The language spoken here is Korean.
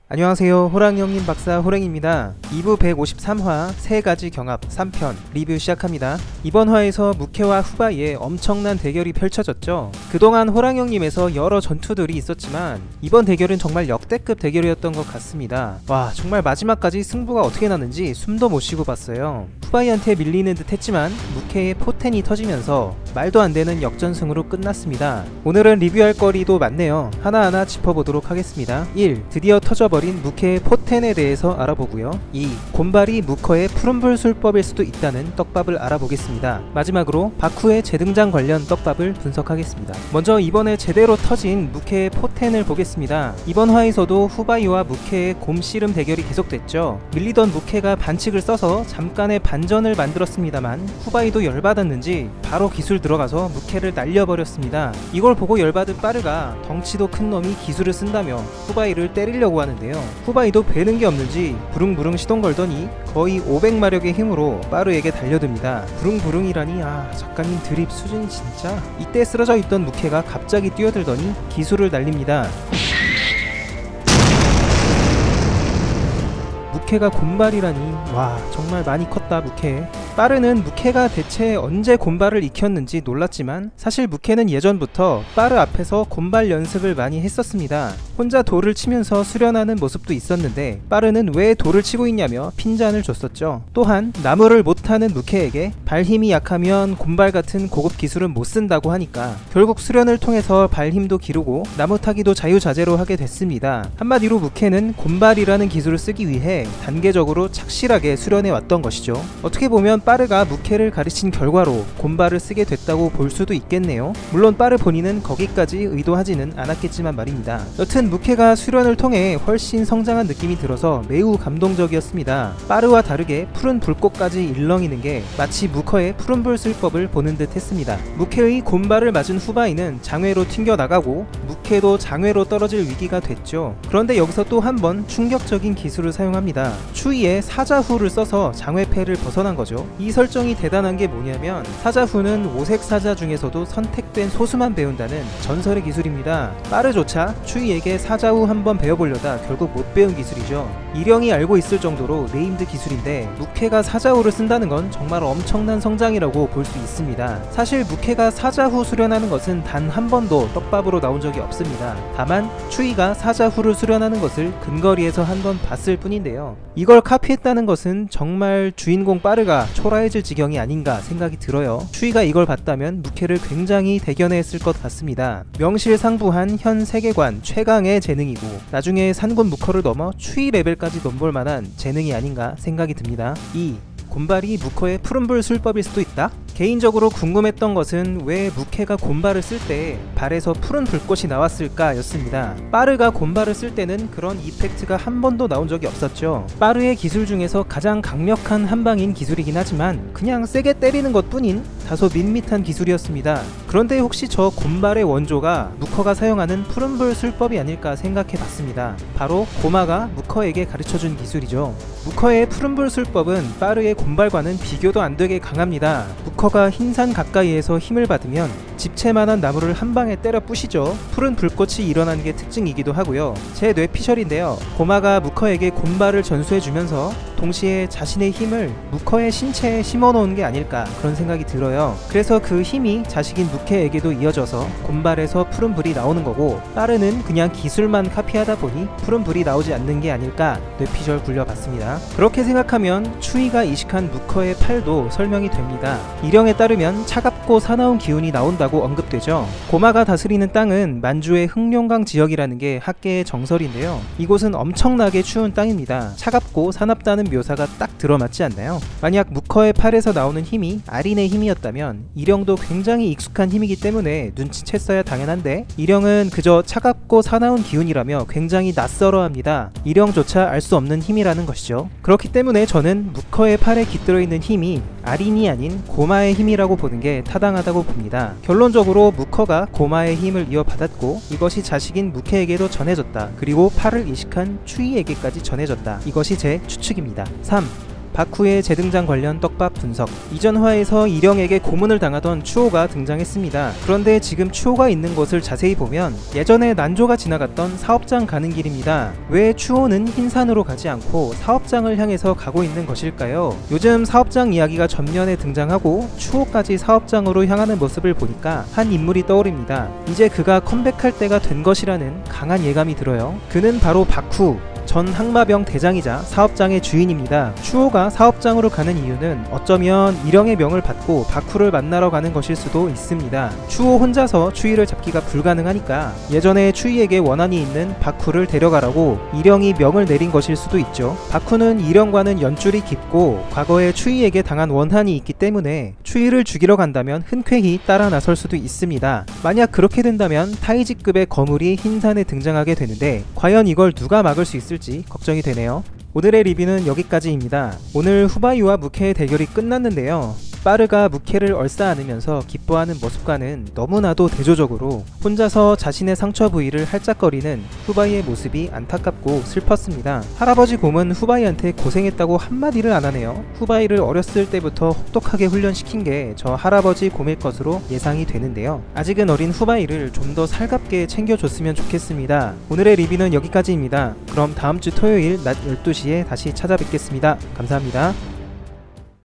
안녕하세요. 호랑이형님 박사 호랭입니다. 2부 153화 3가지 경합 3편 리뷰 시작합니다. 이번 화에서 무케와 후바이의 엄청난 대결이 펼쳐졌죠. 그동안 호랑이형님에서 여러 전투들이 있었지만 이번 대결은 정말 역대급 대결이었던 것 같습니다. 와, 정말 마지막까지 승부가 어떻게 났는지 숨도 못 쉬고 봤어요. 후바이한테 밀리는 듯 했지만 무케의 포텐이 터지면서 말도 안 되는 역전승으로 끝났습니다. 오늘은 리뷰할 거리도 많네요. 하나하나 짚어보도록 하겠습니다. 1. 드디어 터져버린 무케의 포텐에 대해서 알아보고요. 2. 곰발이 무커의 푸른불 술법일 수도 있다는 떡밥을 알아보겠습니다. 마지막으로 바쿠의 재등장 관련 떡밥을 분석하겠습니다. 먼저 이번에 제대로 터진 무케의 포텐을 보겠습니다. 이번 화에서도 후바이와 무케의 곰씨름 대결이 계속됐죠. 밀리던 무케가 반칙을 써서 잠깐의 반전을 만들었습니다만 후바이도 열받았는지 바로 기술 들어가서 무케를 날려버렸습니다. 이걸 보고 열받은 빠르가 덩치도 큰 놈이 기술을 쓴다며 후바이를 때리려고 하는데요. 후바이도 배는 게 없는지 부릉부릉 시동 걸더니 거의 500마력의 힘으로 빠르에게 달려듭니다. 부릉부릉이라니, 작가님 드립 수준이 진짜. 이때 쓰러져 있던 무케가 갑자기 뛰어들더니 기술을 날립니다. 무케가 곰발이라니, 와, 정말 많이 컸다 무케. 빠르는 무케가 대체 언제 곰발을 익혔는지 놀랐지만 사실 무케는 예전부터 빠르 앞에서 곰발 연습을 많이 했었습니다. 혼자 돌을 치면서 수련하는 모습도 있었는데 빠르는 왜 돌을 치고 있냐며 핀잔을 줬었죠. 또한 나무를 못타는 무케에게 발힘이 약하면 곰발 같은 고급 기술은 못 쓴다고 하니까 결국 수련을 통해서 발힘도 기르고 나무 타기도 자유자재로 하게 됐습니다. 한마디로 무케는 곰발이라는 기술을 쓰기 위해 단계적으로 착실하게 수련해 왔던 것이죠. 어떻게 보면 빠르가 무케를 가르친 결과로 곰발을 쓰게 됐다고 볼 수도 있겠네요. 물론 빠르 본인은 거기까지 의도하지는 않았겠지만 말입니다. 여튼 무케가 수련을 통해 훨씬 성장한 느낌이 들어서 매우 감동적이었습니다. 빠르와 다르게 푸른 불꽃까지 일렁이는 게 마치 무커의 푸른불 술법을 보는 듯 했습니다. 무케의 곰발을 맞은 후바이는 장외로 튕겨나가고 무케도 장외로 떨어질 위기가 됐죠. 그런데 여기서 또 한 번 충격적인 기술을 사용합니다. 추위에 사자후를 써서 장외패를 벗어난 거죠. 이 설정이 대단한 게 뭐냐면 사자후는 오색 사자 중에서도 선택된 소수만 배운다는 전설의 기술입니다. 빠르조차 추위에게 사자후 한번 배워보려다 결국 못 배운 기술이죠. 일영이 알고 있을 정도로 네임드 기술인데 무케가 사자후를 쓴다는 건 정말 엄청난 성장이라고 볼 수 있습니다. 사실 무케가 사자후 수련하는 것은 단 한 번도 떡밥으로 나온 적이 없습니다. 다만 추위가 사자후를 수련하는 것을 근거리에서 한 번 봤을 뿐인데요. 이걸 카피했다는 것은 정말 주인공 빠르가 초라해질 지경이 아닌가 생각이 들어요. 추위가 이걸 봤다면 무케를 굉장히 대견해했을 것 같습니다. 명실상부한 현 세계관 최강의 재능이고 나중에 산군 무커를 넘어 추위 레벨까지 넘볼 만한 재능이 아닌가 생각이 듭니다. 2. 곰발이 무커의 푸른불 술법일 수도 있다? 개인적으로 궁금했던 것은 왜 무케가 곰발을 쓸 때 발에서 푸른 불꽃이 나왔을까 였습니다. 빠르가 곰발을 쓸 때는 그런 이펙트가 한 번도 나온 적이 없었죠. 빠르의 기술 중에서 가장 강력한 한방인 기술이긴 하지만 그냥 세게 때리는 것 뿐인 다소 밋밋한 기술이었습니다. 그런데 혹시 저 곰발의 원조가 무커가 사용하는 푸른불 술법이 아닐까 생각해 봤습니다. 바로 고마가 무커에게 가르쳐준 기술이죠. 무커의 푸른불 술법은 빠르의 곰발과는 비교도 안 되게 강합니다. 무커가 흰산 가까이에서 힘을 받으면 집채만한 나무를 한 방에 때려 부시죠. 푸른 불꽃이 일어나는 게 특징이기도 하고요. 제 뇌피셜인데요. 고마가 무커에게 곰발을 전수해주면서 동시에 자신의 힘을 무커의 신체에 심어놓은 게 아닐까 그런 생각이 들어요. 그래서 그 힘이 자식인 무케에게도 이어져서 곰발에서 푸른 불이 나오는 거고 빠르는 그냥 기술만 카피하다 보니 푸른 불이 나오지 않는 게 아닐까 뇌피셜 굴려봤습니다. 그렇게 생각하면 추위가 이식한 무커의 팔도 설명이 됩니다. 일영에 따르면 차갑고 사나운 기운이 나온다고 언급되죠. 고마가 다스리는 땅은 만주의 흑룡강 지역이라는 게 학계의 정설인데요. 이곳은 엄청나게 추운 땅입니다. 차갑고 사납다는 묘사가 딱 들어맞지 않나요? 만약 무커의 팔에서 나오는 힘이 아린의 힘이었다면 일영도 굉장히 익숙한 힘이기 때문에 눈치챘어야 당연한데 일영은 그저 차갑고 사나운 기운이라며 굉장히 낯설어합니다. 일영조차 알 수 없는 힘이라는 것이죠. 그렇기 때문에 저는 무커의 팔에 깃들어 있는 힘이 아린이 아닌 고마의 힘이라고 보는 게 타당하다고 봅니다. 결론적으로 무커가 고마의 힘을 이어받았고 이것이 자식인 무케에게도 전해졌다. 그리고 팔을 이식한 추이에게까지 전해졌다. 이것이 제 추측입니다. 3. 바쿠의 재등장 관련 떡밥 분석. 이전 화에서 일영에게 고문을 당하던 추호가 등장했습니다. 그런데 지금 추호가 있는 곳을 자세히 보면 예전에 난조가 지나갔던 사업장 가는 길입니다. 왜 추호는 흰산으로 가지 않고 사업장을 향해서 가고 있는 것일까요? 요즘 사업장 이야기가 전면에 등장하고 추호까지 사업장으로 향하는 모습을 보니까 한 인물이 떠오릅니다. 이제 그가 컴백할 때가 된 것이라는 강한 예감이 들어요. 그는 바로 바쿠, 전 항마병 대장이자 사업장의 주인입니다. 추호가 사업장으로 가는 이유는 어쩌면 일영의 명을 받고 바쿠를 만나러 가는 것일 수도 있습니다. 추호 혼자서 추위를 잡기가 불가능하니까 예전에 추위에게 원한이 있는 바쿠를 데려가라고 일영이 명을 내린 것일 수도 있죠. 바쿠는 일영과는 연줄이 깊고 과거에 추위에게 당한 원한이 있기 때문에 추위를 죽이러 간다면 흔쾌히 따라 나설 수도 있습니다. 만약 그렇게 된다면 타이지급의 거물이 흰산에 등장하게 되는데 과연 이걸 누가 막을 수 있을지 걱정이 되네요. 오늘의 리뷰는 여기까지입니다. 오늘 후바이와 무케의 대결이 끝났는데요. 빠르가 무케를 얼싸 안으면서 기뻐하는 모습과는 너무나도 대조적으로 혼자서 자신의 상처 부위를 할짝거리는 후바이의 모습이 안타깝고 슬펐습니다. 할아버지 곰은 후바이한테 고생했다고 한마디를 안 하네요. 후바이를 어렸을 때부터 혹독하게 훈련시킨 게 저 할아버지 곰일 것으로 예상이 되는데요. 아직은 어린 후바이를 좀 더 살갑게 챙겨줬으면 좋겠습니다. 오늘의 리뷰는 여기까지입니다. 그럼 다음주 토요일 낮 12시에 다시 찾아뵙겠습니다. 감사합니다.